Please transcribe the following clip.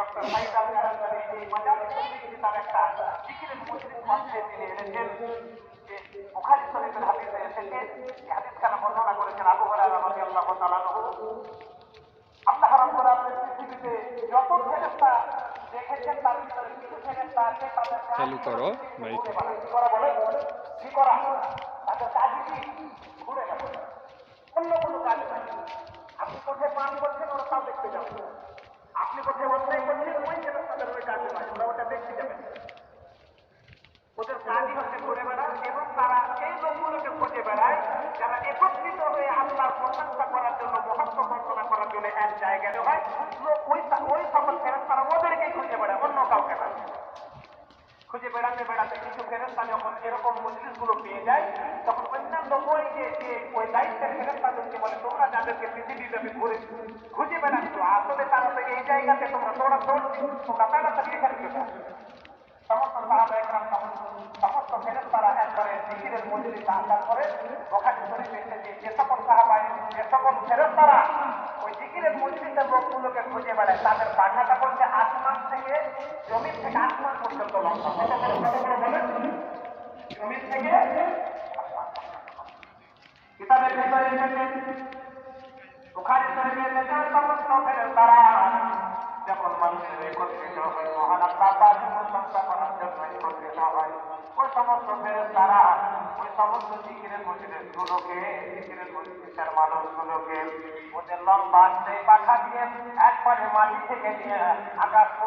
Doctor Faizal কারামী এই মাজালিস থেকে তার একটা জিকিরের মজলিস মঞ্চে তিনি এনেছেন যে বুখারী শরীফের হাদিসে এসেছে। এই হাদিসখানা বর্ণনা করেছেন আবু হুরায়রা রাদিয়াল্লাহু তাআলা আনহু। আল্লাহ রাব্বুল আলামিন পৃথিবীতে যত ফেরেশতা দেখেছেন তার ভিতরে কিছু ফেরেশতা আছে তাদের চালু করো মাইকে। কি করা বলে কি করা তাদের কাজই কি ঘুরে বেড়ানো, অন্য কোনো কাজ নাই। আপনি কোথায় পান করছেন ওরা তাও দেখতে যাবেন, আপনি কোথায় অন্যায় করছেন ওই ফেরেশতাদের ওই কাজে নয়, ওরা ওটা দেখতে যাবেন। ওদের কাজই হচ্ছে ঘুরে বেড়ান এবং তারা এই লোকগুলোকে খুঁজে বেড়ায় যারা একত্রিত হয়ে আল্লাহর প্রশংসা করার জন্য মহত্ব বর্ণনা করার জন্য এক জায়গায় হয়। ওই সকল ফেরেশতারা ওদেরকেই খুঁজে বেড়ায়, অন্য কাউকে না। খুঁজে বেড়াতে বেড়াতে কিছু ফেরেশতা যখন এরকম মজলিসগুলো পেয়ে যায় তখন অন্যান্য ওই দায়িত্বের ফেরেশতাদেরকে বলে তোমরা যাদেরকে পৃথিবীব্যাপী খুঁজে বেড়াচ্ছ আসলে তারা তো এই জায়গাতে তোমরা তোমরা তাড়াতাড়ি এখানে চলে আসো। সমস্ত সাহাবা একরাম সমস্ত ফেরেশতারা একবারে জিকিরের মজলিসে আসার পরে বুখারী শরীফে এসেছে যে সকল সাহাবায়ে যে সকল ফেরেশতারা ওই জিকিরের মজলিসের লোকগুলোকে খুঁজে বেড়ায় তাদের পাঠাটা করছে আসমান থেকে জমিন থেকে আসমান পর্যন্ত লম্বা। কত বড় বলেন, জমিন থেকে আসমান। কিতাবের ভিতরে এসেছে বুখারী শরীফে এসেছে সমস্ত ফেরেশতারা যখন মানুষের একত্রিত হয় মহান আল্লাহ পাকের প্রশংসা করার জন্য একত্রিত হয় ওই সমস্ত ফেরেশতারা ওই সমস্ত জিকিরের মজলিসের মানুষগুলোকে ওদের লম্বা পাখা দিয়ে একবারে মাটি থেকে নিয়ে আকাশ